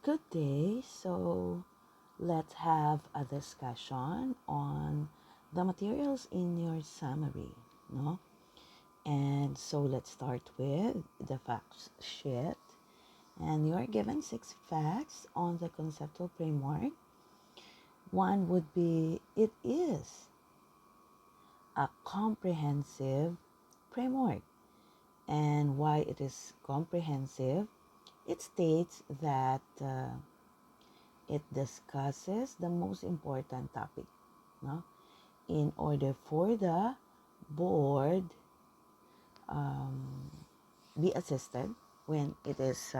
Good day. So let's have a discussion on the materials in your summary, no? And so let's start with the facts sheet. And you are given 6 facts on the conceptual framework. One would be it is a comprehensive framework. And why it is comprehensive? It states that it discusses the most important topic, no? In order for the board be assisted when it is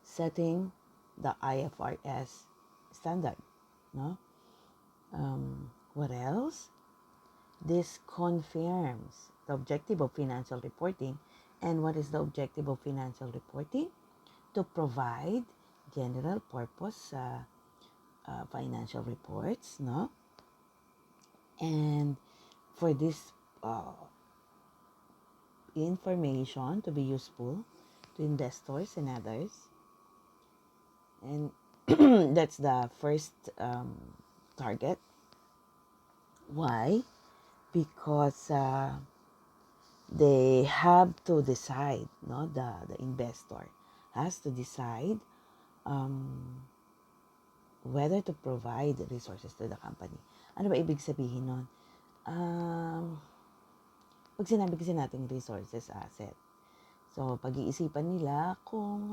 setting the IFRS standard, no? What else? This confirms the objective of financial reporting. And what is the objective of financial reporting? To provide general purpose financial reports, no? And for this information to be useful to investors and others. And that's the first target. Why? Because they have to decide, no? The investor has to decide whether to provide resources to the company. Ano ba ibig sabihin nun? Pag sinabi kasi natin resources, asset. So, pag-iisipan nila kung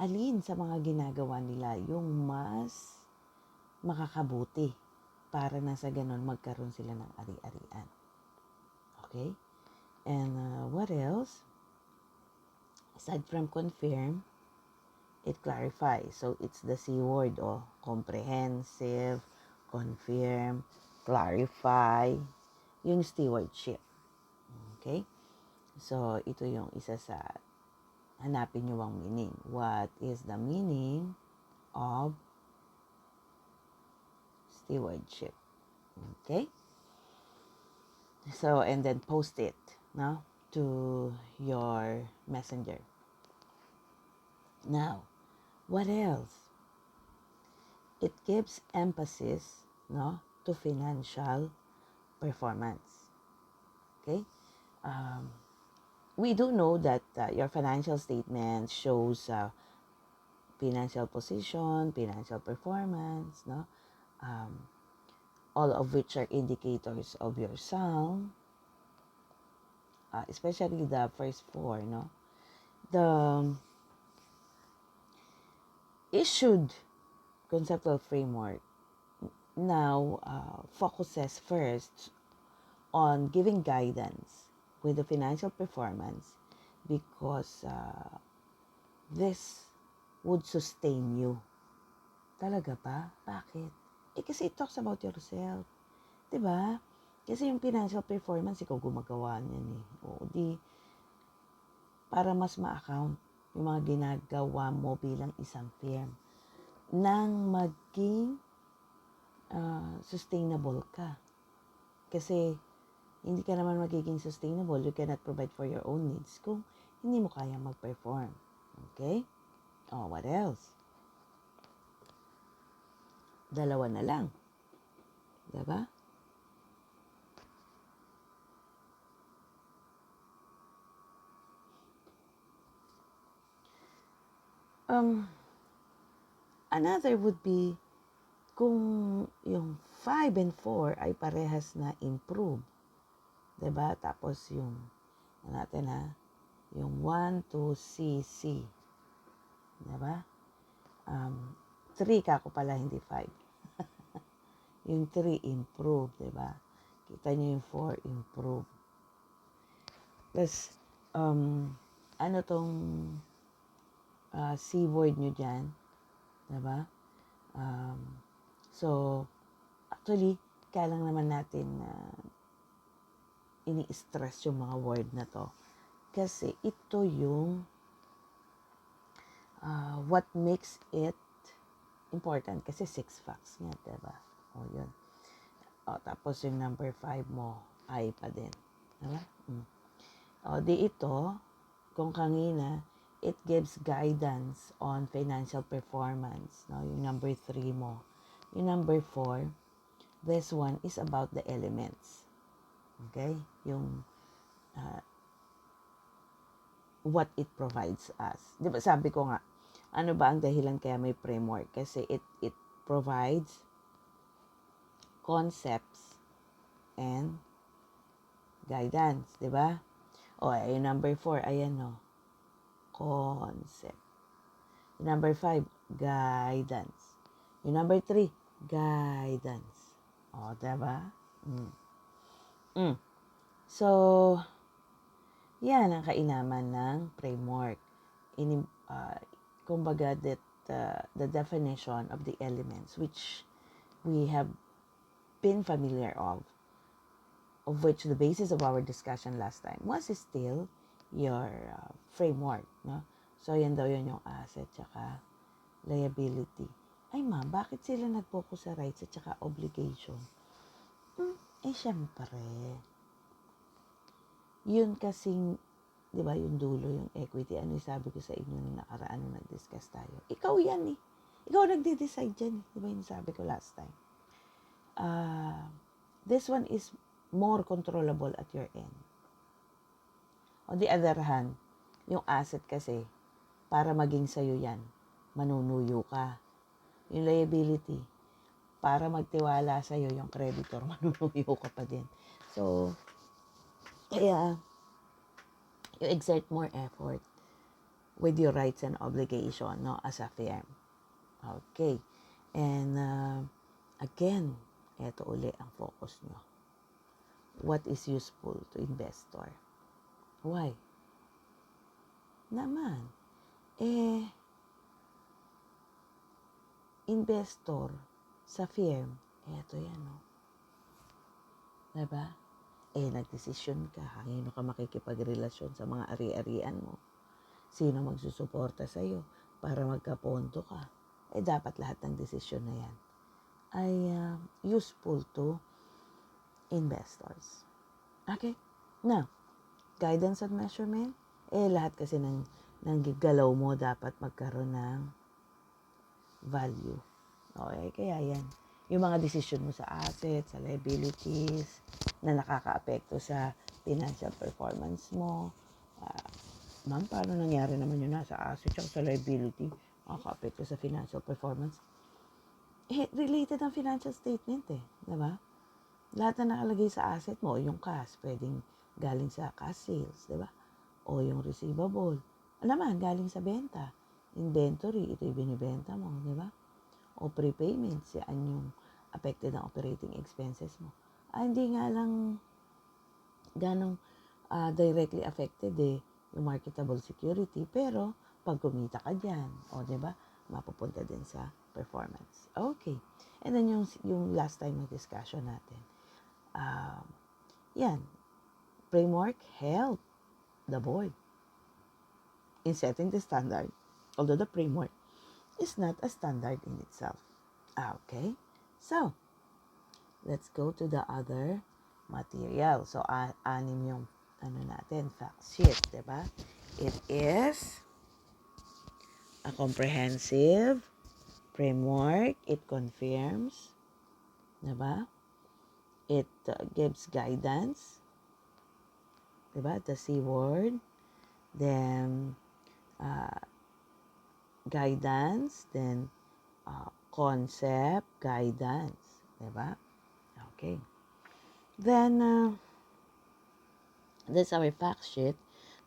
alin sa mga ginagawa nila yung mas makakabuti para na sa ganun magkaroon sila ng ari-arian. Okay? And what else? Aside from confirm, it clarifies. So, it's the C word, comprehensive, confirm, clarify, yung stewardship. Okay? So, ito yung isa sa hanapin nyo ang meaning. What is the meaning of stewardship? Okay? So, and then post it, no, to your messenger. Now, what else? It gives emphasis, no, to financial performance. Okay? We do know that your financial statement shows financial position, financial performance, no? All of which are indicators of your sound, especially the first 4, no? The issued conceptual framework now focuses first on giving guidance with the financial performance because this would sustain you. Talaga ba? Bakit? Kasi it talks about yourself. Diba? Kasi yung financial performance, ikaw gumagawa niyan eh. O di, para mas ma-account yung mga ginagawa mo bilang isang firm nang maging sustainable ka. Kasi hindi ka naman magiging sustainable, you cannot provide for your own needs kung hindi mo kayang mag-perform. Okay? What else? 2 na lang. Diba? Another would be kung yung 5 and 4 ay parehas na improve. Diba? Tapos yung, yung 1, 2, C, C. Diba? 3 kako pala, hindi 5. Yung 3 improve, diba? Kita nyo yung 4 improve. Tapos, ano tong C word nyo dyan? Diba? So, actually, kaya lang naman natin ini-stress yung mga word na to. Kasi ito yung what makes it important. Kasi 6 facts nga, diba? Yun. Tapos yung number 5 mo, ay pa din. Diba? Di ito, kung kanina, it gives guidance on financial performance. No? Yung number 3 mo. Yung number 4, this one is about the elements. Okay? Yung what it provides us. Di ba sabi ko nga, ano ba ang dahilan kaya may framework? Kasi it provides concepts and guidance, di ba? O, yung number 4, ayan no, concept. Yung number 5, guidance. Yung number 3, guidance. O, di ba? So, yan ang kainaman ng framework. Kumbaga that the definition of the elements which we have been familiar of which the basis of our discussion last time was still your framework. No? So, yan daw yun yung asset tsaka liability. Ay ma'am, bakit sila nag-focus sa rights at tsaka obligation? Syempre, yun kasing, di ba, yung dulo, yung equity, ano yung sabi ko sa inyo nung nakaraan nung nag-discuss tayo. Ikaw yan eh. Ikaw nagde-decide dyan. Di ba yung sabi ko last time? This one is more controllable at your end. On the other hand, yung asset kasi, para maging sayo yan, manunuyo ka. Yung liability, para magtiwala sa'yo yung creditor, manunuyo ka pa din. So, kaya, you exert more effort with your rights and obligation, no, as a firm. Okay. And, again, eto uli ang focus nyo. What is useful to investor? Why? Naman, investor sa firm, eto yan, no? Diba? Nagdesisyon ka, ngayon ka makikipagrelasyon sa mga ari-arian mo. Sino magsusuporta sa'yo para magkaponto ka? Dapat lahat ng desisyon na yan ay useful to investors. Okay? Now, guidance and measurement, lahat kasi ng gigalaw mo dapat magkaroon ng value. Okay? Kaya yan. Yung mga decision mo sa assets, sa liabilities, na nakaka-apekto sa financial performance mo. Ma'am, paano nangyari naman yun nasa assets at sa liability? Nakaka-apekto sa financial performance. Related ang financial statement diba? Lahat na nakalagay sa asset mo, yung cash, pwedeng galing sa cash sales, diba? O yung receivable, naman, galing sa benta. Inventory, ito yung binibenta mo, diba? O prepayments, yan yung affected ng operating expenses mo. Hindi nga lang ganong directly affected yung marketable security, pero pag kumita ka dyan, o diba, mapupunta din sa performance. Okay. And then yung last time na discussion natin, yan, framework help the board in setting the standard, although the framework is not a standard in itself. Okay? So, let's go to the other material. So, anim yung fact sheet, diba? It is a comprehensive framework. It confirms, diba? It gives guidance, diba? The C word. Then, guidance. Then, concept, guidance. Diba? Okay. Then, that's our fact sheet.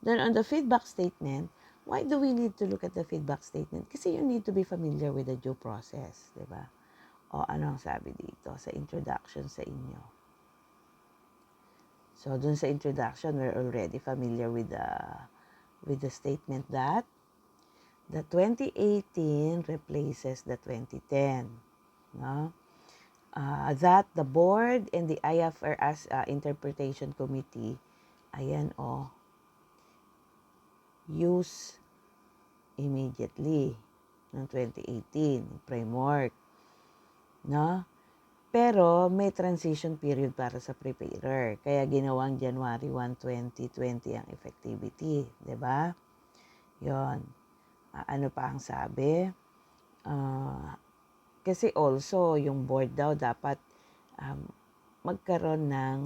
Then, on the feedback statement, why do we need to look at the feedback statement? Kasi you need to be familiar with the due process. Diba? O ano ang sabi dito sa introduction sa inyo? So, dun sa introduction, we're already familiar with the statement that the 2018 replaces the 2010. No? That the board and the IFRS Interpretation Committee, ayan use immediately ng 2018 framework. No? Pero may transition period para sa preparer. Kaya ginawang January 1, 2020 ang effectivity. Diba? Yon. Ano pa ang sabi? Kasi also, yung board daw dapat um, magkaroon ng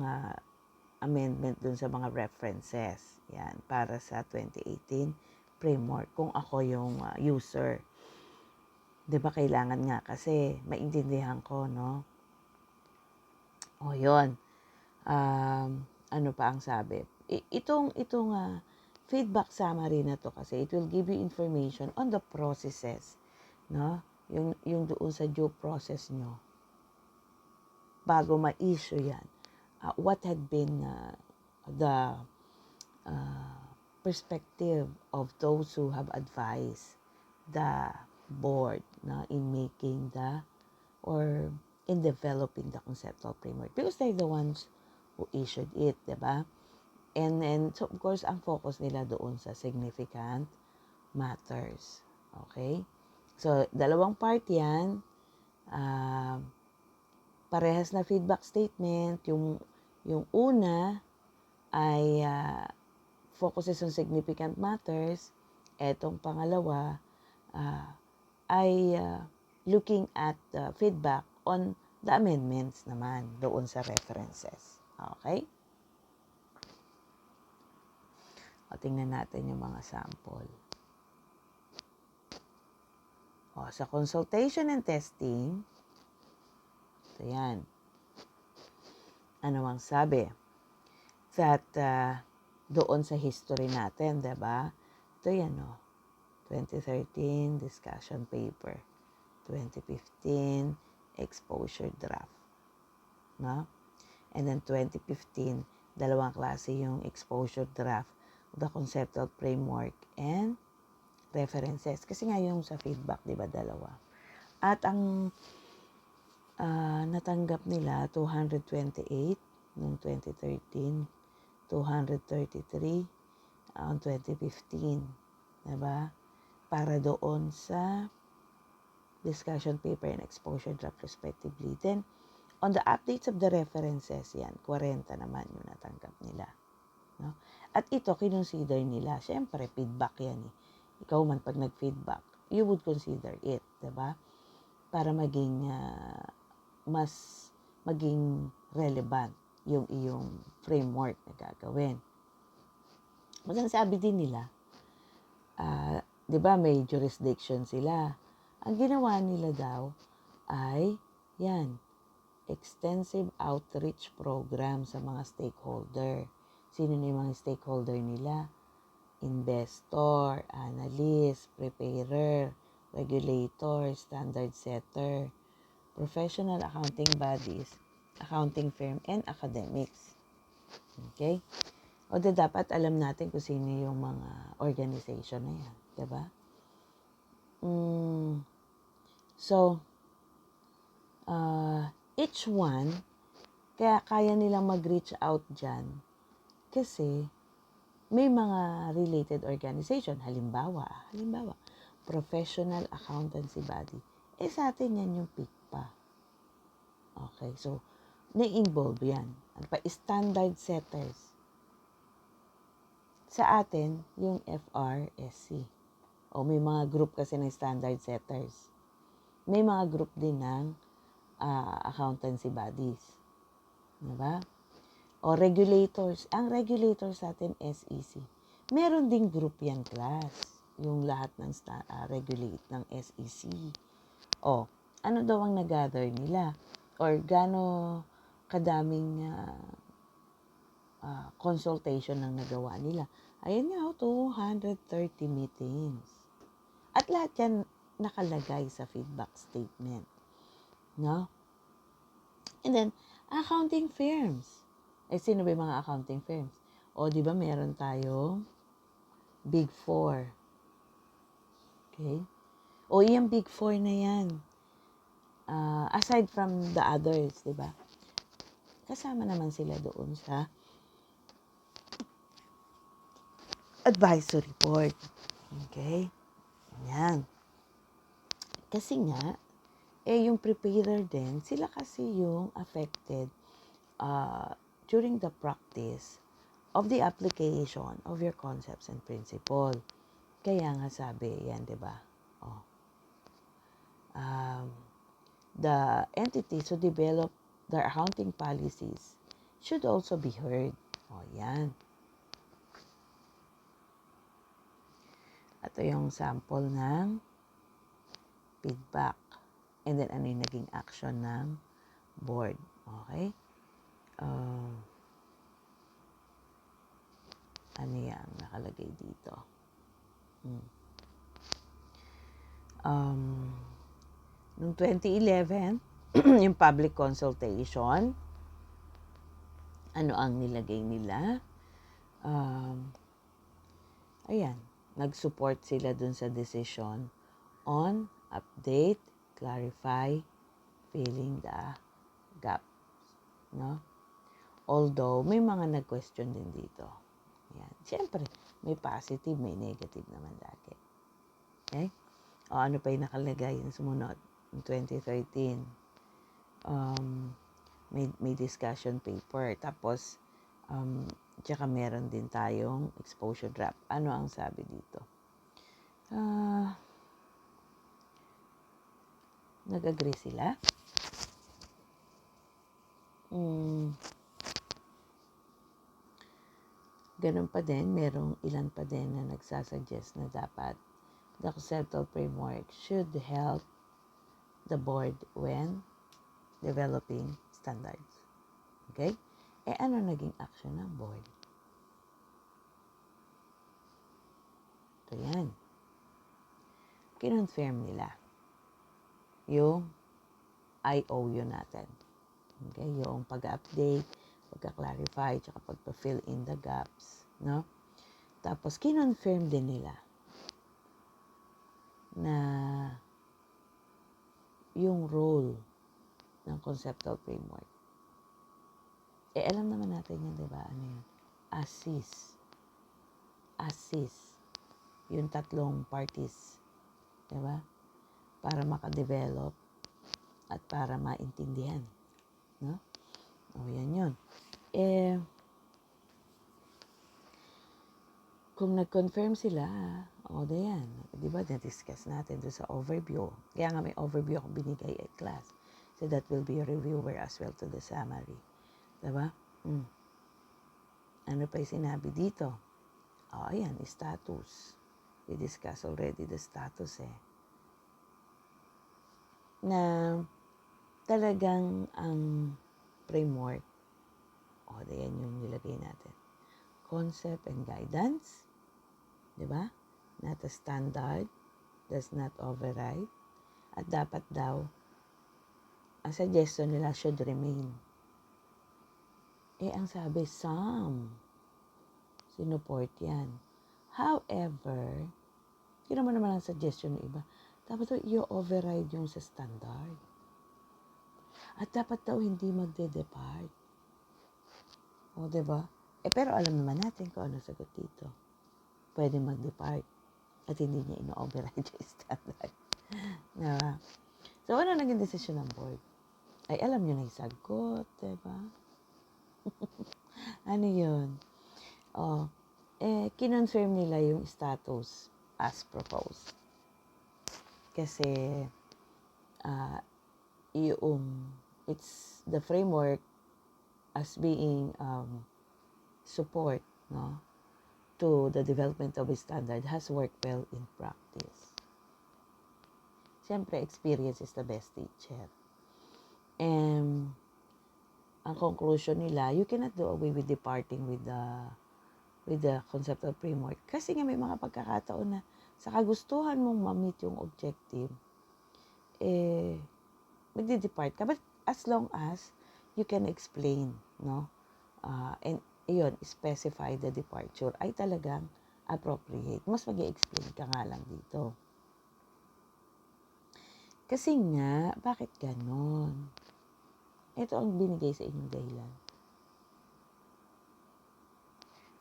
amendment dun sa mga references. Yan, para sa 2018 framework. Kung ako yung user. 'Di ba kailangan nga kasi maintindihan ko, no? O, yun. Ano pa ang sabi? Itong feedback summary na to kasi it will give you information on the processes, no? Yung doon sa due process nyo bago ma-issue yan. What had been the perspective of those who have advised the board na in making or in developing the conceptual framework because they're the ones who issued it, diba? And so of course, ang focus nila doon sa significant matters. Okay? So, dalawang part yan. Parehas na feedback statement. Yung una ay focuses on significant matters. Etong pangalawa ay looking at feedback on the amendments naman doon sa references. Okay? O, tingnan natin yung mga sample. O, sa consultation and testing, ito yan. Ano ang sabi? That doon sa history natin, diba? Ito yan, 2013, discussion paper. 2015, exposure draft. No? And then 2015, dalawang klase yung exposure draft, the conceptual framework, and references. Kasi nga yung sa feedback, di ba, dalawa. At ang natanggap nila, 228 noong 2013, 233 on 2015. Diba? Para doon sa discussion paper and exposure draft respectively. Then, on the updates of the references, yan, 40 naman yung natanggap nila. No? At ito, kinonsider nila. Siyempre, feedback yan eh. Ikaw man, pag nag-feedback, you would consider it, diba? Para maging, maging relevant yung iyong framework na gagawin. Mas ang sabi din nila, diba may jurisdiction sila. Ang ginawa nila daw ay, yan, extensive outreach program sa mga stakeholder. Sino na yung mga stakeholder nila? Investor, analyst, preparer, regulator, standard setter, professional accounting bodies, accounting firm, and academics. Okay? O dapat alam natin kung sino yung mga organization na yan. Diba? So, each one, kaya nilang mag-reach out dyan kasi may mga related organization. Halimbawa, professional accountancy body. Sa atin yan yung PICPA. Okay, so, na-involve yan. Ano pa? Standard setters. Sa atin, yung FRSC. O may mga group kasi ng standard setters. May mga group din ng accountancy bodies. Diba? O regulators. Ang regulators sa atin, SEC. Meron ding group yan, class. Yung lahat ng regulate ng SEC. O, ano daw ang nag-gather nila? Or gano kadaming consultation ang nagawa nila? Ayun nga, 230 meetings. At lahat yan nakalagay sa feedback statement. No? And then, accounting firms. Sino ba yung mga accounting firms? O, di ba meron tayong Big Four. Okay? O, yung Big Four na yan. Aside from the others, di ba? Kasama naman sila doon sa advisory board. Okay? Yan. Kasi nga, yung preparer din, sila kasi yung affected during the practice of the application of your concepts and principle. Kaya nga sabi, yan, di ba? Oh. The entities who develop their accounting policies should also be heard. Oh, yan. Ito yung sample ng feedback. And then, ano yung naging action ng board. Okay? Ano yan? Nakalagay dito. Noong 2011, yung public consultation, ano ang nilagay nila? Ayan, nag-support sila dun sa decision on update, clarify, filling the gaps. No? Although, may mga nag-question din dito. Ayan. Siyempre, may positive, may negative naman lagi. Okay? O ano pa yung nakalagay yung sumunod? In 2013, may discussion paper. Tapos, tsaka meron din tayong exposure draft. Ano ang sabi dito? Nag-agree sila? Ganun pa din, merong ilan pa din na nagsasuggest na dapat the conceptual framework should help the board when developing standards. Okay? Ano naging action ng board? Ito yan. Kinonfirm nila yung IOU natin. Okay? Yung pag-update, pagka-clarify, tsaka pagpa-fill in the gaps. No? Tapos, kinonfirm din nila na yung role ng conceptual framework. Alam naman natin yan, di ba? Ano yun? Assist. Yung tatlong parties. Di ba? Para makadevelop at para maintindihan. No? O, yan yun. Kung nag-confirm sila, yan. Di ba, na-discuss natin doon sa overview. Kaya nga may overview akong binigay at class. So that will be a reviewer as well to the summary. Diba? Ano pa yung sinabi dito? Ayan, status. We discussed already the status na talagang ang framework, yan yung nilagay natin. Concept and guidance. Diba? Not a standard. Does not override. At dapat daw, ang suggestion nila should remain. Ang sabi, some sinuport yan. However, yun naman ang suggestion ng iba. Dapat i-override yung sa standard. At dapat daw hindi magde-depart. Diba? Pero alam naman natin kung ano sagot dito. Pwede mag-depart at hindi niya ino-override yung standard. Diba? So, ano naging desisyon ng board? Alam nyo na yung sagot, diba? Ano yun? Kinonfirm nila yung status as proposed. Kasi, it's the framework as being support, no, to the development of a standard has worked well in practice. Siyempre, experience is the best teacher. And ang conclusion nila, you cannot do away with departing with the conceptual framework. Kasi nga may mga pagkakataon na sa kagustuhan mong ma-meet yung objective, magdi-depart ka. But as long as you can explain, no? And yun, specify the departure ay talagang appropriate. Mas mag-i-explain ka nga lang dito. Kasi nga, bakit ganon? Ito ang binigay sa inyong dahilan.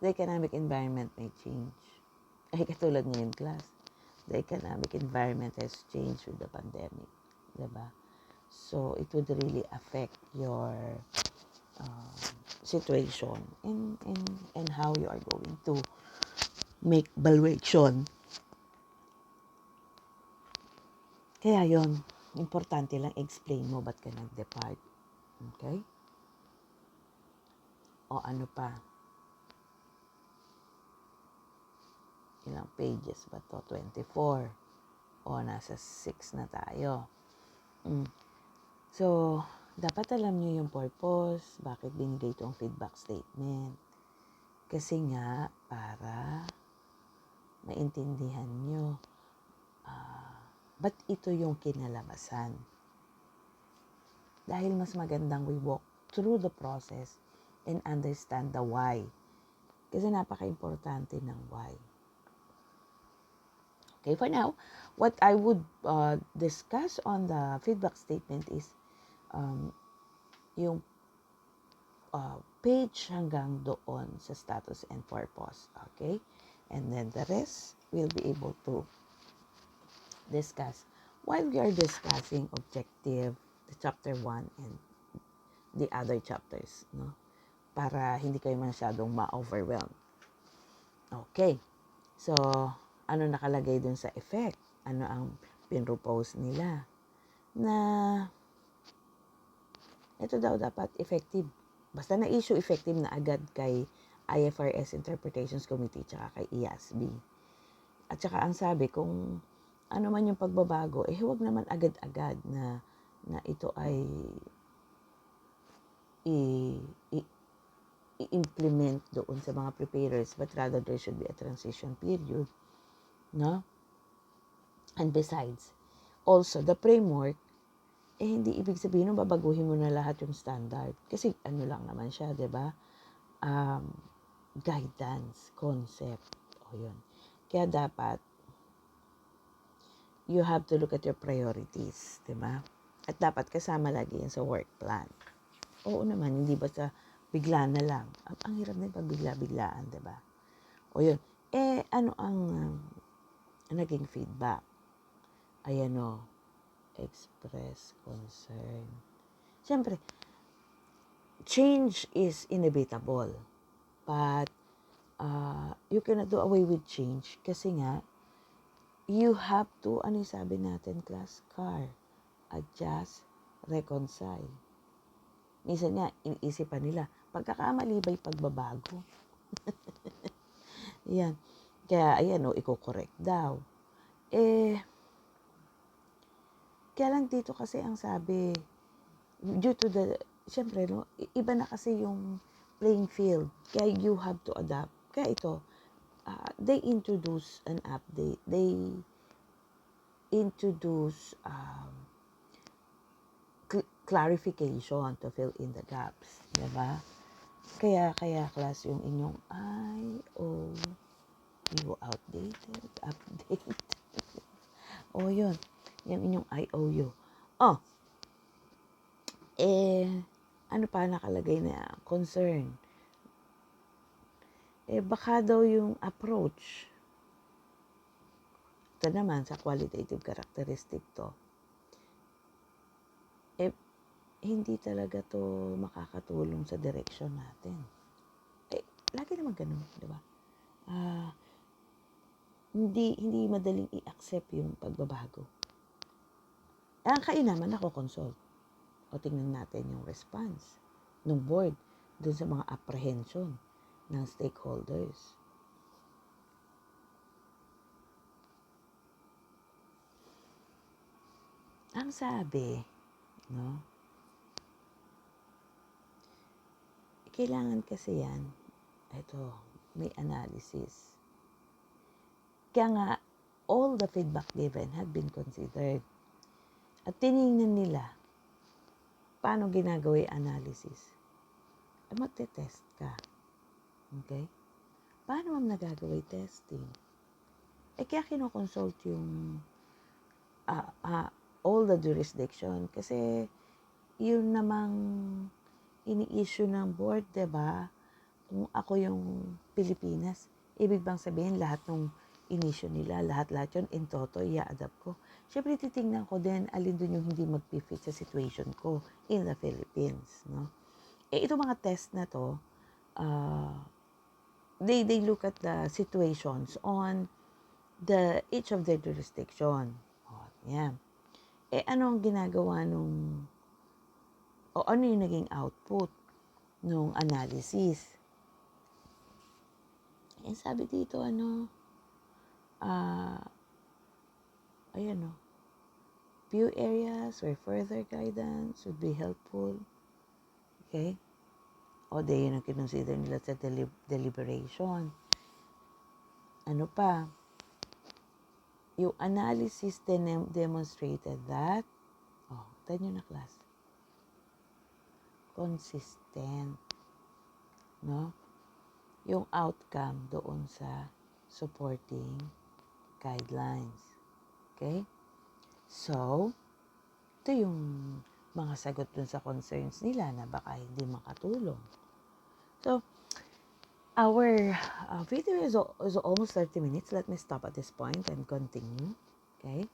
The economic environment may change. Katulad ngayon class, the economic environment has changed with the pandemic. Diba? So, it would really affect your situation and how you are going to make valuation Kaya yon, importante lang explain mo ba't ka nag-depart. Okay? O ano pa? Ilang pages ba to? 24. O nasa 6 na tayo. So, dapat alam nyo yung purpose, bakit binigay itong feedback statement. Kasi nga, para maintindihan nyo, ba't ito yung kinalabasan. Dahil mas magandang we walk through the process and understand the why. Kasi napaka-importante ng why. Okay, for now, what I would discuss on the feedback statement is yung page hanggang doon sa status and purpose. Okay? And then the rest we'll be able to discuss while we are discussing objective, the chapter 1 and the other chapters. No? Para hindi kayo masyadong ma-overwhelm. Okay. So, ano nakalagay dun sa effect? Ano ang pinropose nila? Na ito daw dapat effective. Basta na-issue effective na agad kay IFRS Interpretations Committee tsaka kay IASB. At saka ang sabi, kung ano man yung pagbabago, huwag naman agad-agad na ito ay i-implement doon sa mga preparers, but rather there should be a transition period. No? And besides, also, the framework, hindi ibig sabihin babaguhin mo na lahat yung standard. Kasi ano lang naman siya, di ba? Guidance, concept, o yun. Kaya dapat, you have to look at your priorities, di ba? At dapat kasama lagi yan sa work plan. Oo naman, hindi basta bigla na lang. Ang hirap na pag bigla-biglaan, di ba? O yun. Ano ang naging feedback? Ayan o, express concern. Siyempre, change is inevitable. But, you cannot do away with change. Kasi nga, you have to, ano yung sabi natin, class? Adjust, reconcile. Minsan nga, iniisipan nila, pagkakamali ba'y pagbabago? Yan. Kaya, ayan o, i-correct daw. Kaya lang dito kasi ang sabi, due to the, syempre, no, iba na kasi yung playing field. Kaya you have to adapt. Kaya ito, they introduce an update. They introduce clarification to fill in the gaps. Diba? Kaya class, yung inyong IOU outdated, update. Yun. Yung inyong IOU. Ano pa nakalagay na concern? Baka daw yung approach. Ito naman sa qualitative characteristic to. Hindi talaga to makakatulong sa direction natin. Lagi naman ganun, di ba? Hindi madaling i-accept yung pagbabago. Ang kainaman ako consult. O tingnan natin yung response ng board dun sa mga apprehension ng stakeholders. Ang sabi, no? Kailangan kasi yan, ito, may analysis. Kaya nga, all the feedback given had been considered. At tinignan nila, paano ginagawa yung analysis? Magte-test ka. Okay? Paano mo nagagawa yung testing? Kaya kinoconsult yung all the jurisdiction. Kasi, yun namang ini-issue ng board, diba? Kung ako yung Pilipinas, ibig bang sabihin lahat ng in-issue nila, lahat yun in toto, i-adapt ko. Siyempre, titingnan ko din alin dun yung hindi mag-fit sa situation ko in the Philippines, no? Itong mga test na to, they look at the situations on each of their jurisdiction. Yan. ano ang ginagawa o ano yung naging output nung analysis? Sabi dito, ayan o, few areas where further guidance would be helpful. Okay? O, yun ang kinonsider nila sa deliberation. Ano pa? Yung analysis demonstrated that, tayo nyo na class, consistent, no? Yung outcome doon sa supporting guidelines. Okay? So, ito yung mga sagot dun sa concerns nila na baka hindi makatulong. So, our video is almost 30 minutes. Let me stop at this point and continue. Okay?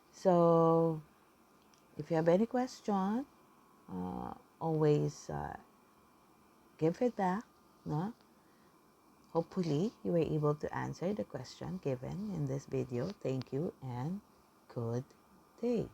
So, if you have any question, always give feedback. No? Hopefully, you were able to answer the question given in this video. Thank you and good day.